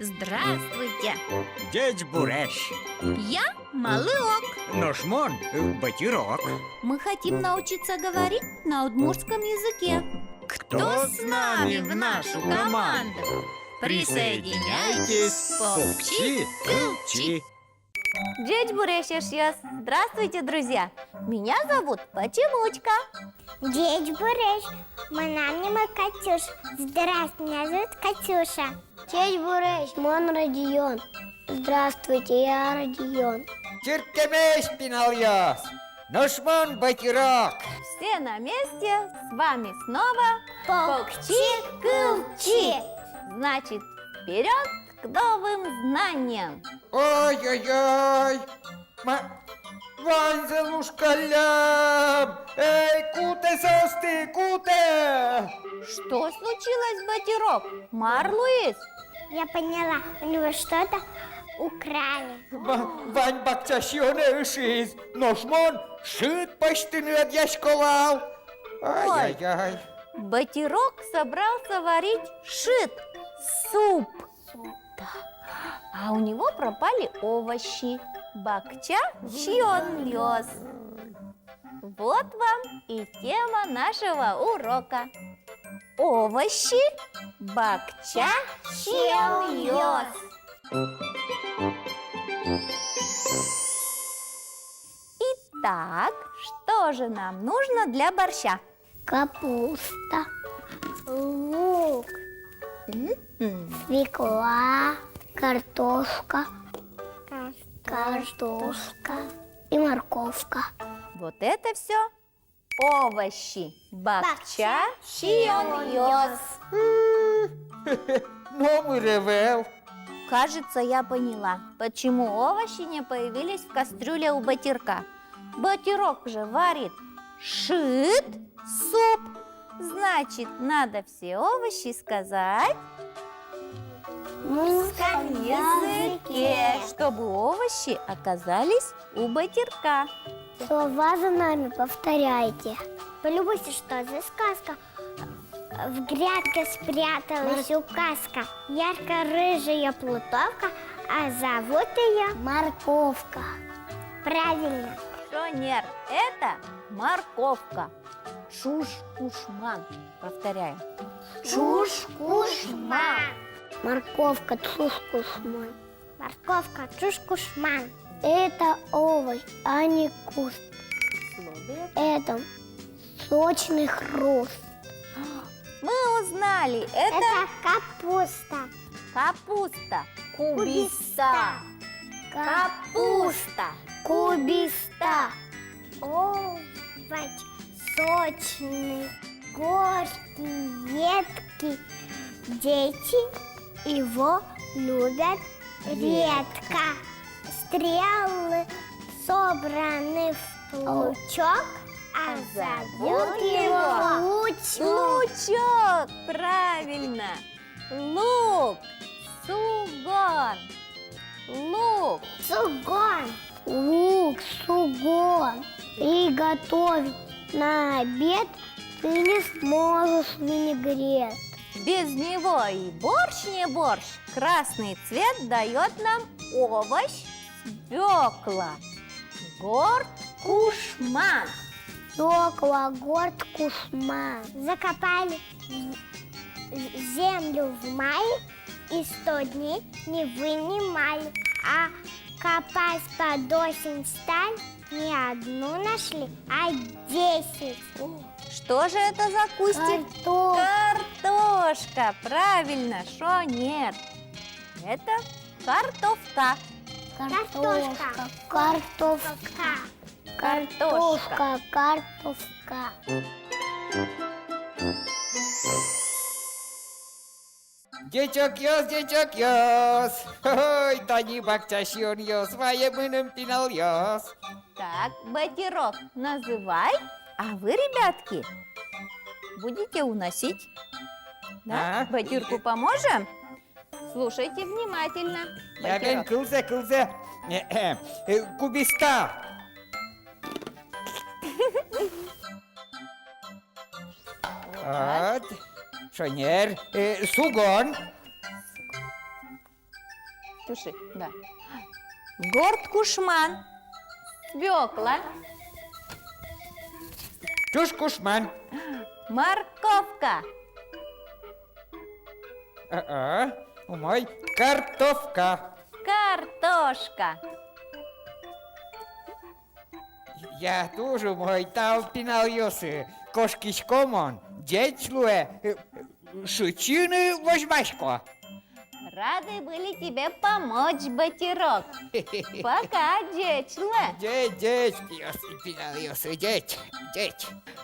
Здравствуйте! Дядь Бурящ, Я Малыок. Ношмон, Батирок. Мы хотим научиться говорить на удмуртском языке. Кто с нами в нашу команду? Присоединяйтесь, попчи, пылчи. Дядь Бурящ. Здравствуйте, друзья! Меня зовут Потянучка. Дядь Бурящ, мы Катюш. Здравствуйте, меня зовут Катюша. Дядь Бурящ, мон Родион. Здравствуйте, я Родион. Черкемеш Пинальос, Ношмон Батирок. Все на месте, с вами снова Покчи-кылчи. Значит, вперед к новым знаниям. Ой-ой-ой, Ванзелушкалям, эй, куте состы, куте. Что случилось, Батирок? Мар-Луис? Я поняла, у него что-то украли. Вань Бактящёне ышиз, Ношмон шит почтыны отъяшковал. Ай-яй-яй. Батирок собрался варить шит, суп. Да. А у него пропали овощи. Бакча чьон лёс. Вот вам и тема нашего урока. Овощи бакча чьон лёс. Итак, что же нам нужно для борща? Капуста, лук, свекла, картошка и морковка. Вот это все овощи бакча чьон лёс. Новый ревел. Кажется, я поняла, почему овощи не появились в кастрюле у Батирка. Батирок же варит шит, суп. Значит, надо все овощи сказать На русском языке, чтобы овощи оказались у Батирка. Слова за нами повторяйте. Полюбуйте, что за сказка. В грядке спряталась указка. Ярко-рыжая плутовка, а зовут ее морковка. Правильно. Шонер, это морковка. Чуш-кушман. Повторяю. Чуш-кушман. Морковка, чуш-кушман. Морковка, чуш-кушман. Это овощ, а не куст. Это сочный хруст. Мы узнали, Это капуста. капуста кубиста. Капуста Кубиста. Овощ сочный, горький, едкий. Дети его любят редко. Стрелы собраны в пучок, а зовут его лучок. Лучок, правильно. Лук, сугон. Лук. Сугон. Лук, сугон. Приготовить на обед ты не сможешь винегрет. Без него и борщ не борщ. Красный цвет дает нам овощ свекла. Горд кушман. Свекла, горд, кушман. Закопали землю в мае и 100 дней не вынимали. А копать под осень стали, не одну нашли, а 10. Что же это за кустик? Картошка, правильно, шо нет? Это картошка. Картошка. Картошка. Картошка. Картошка. Дечок ёс, ой, Тани Бактящон ёс, Ваемыным Пиналь-ёс. Так, Батирок, называй, а вы, ребятки, будете уносить. Да? А? Батирку поможем? Слушайте внимательно. Яген Батирок. кылзе, кубиста. Вот. Шонер, сугон. Катюши? Да. Горд кушман. Свекла. Чуш кушман. Морковка. Мой картовка. Картошка. Я тоже мой тал пинальосы. Кошкишкомон. Дечлуэ. Шучины возьмашко. Рады были тебе помочь, Батирок. Пока, дечла. Деть, пинальосы, деть.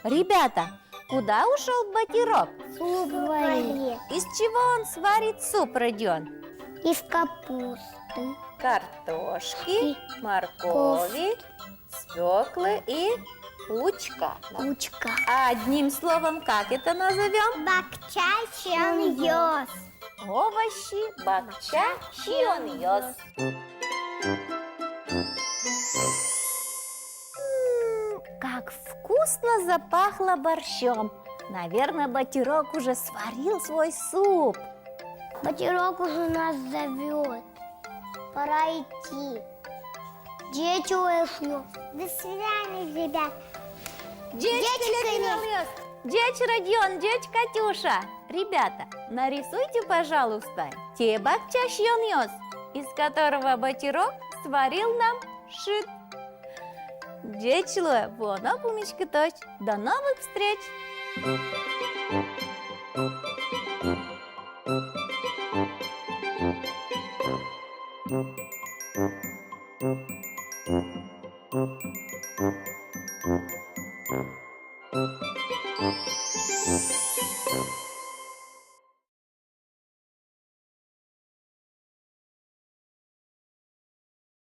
Ребята, куда ушел Батирок? Суп варит. Из чего он сварит суп, Родион? Из капусты. Картошки, моркови, свеклы и лучка. Лучка. А одним словом, как это назовем? Бакча-чьон-йос. Овощи бакча чьон-йос. Как вкусно запахло борщом. Наверное, Батирок уже сварил свой суп. Батирок уже нас зовет. Пора идти. Дечь, до свидания, ребят. Дечь Родион, дечь Катюша. Ребята, нарисуйте, пожалуйста, те бакча чьон-йос, из которого Батирок сварил нам шит. Дечь Луэ, вон опумечка точь. До новых встреч!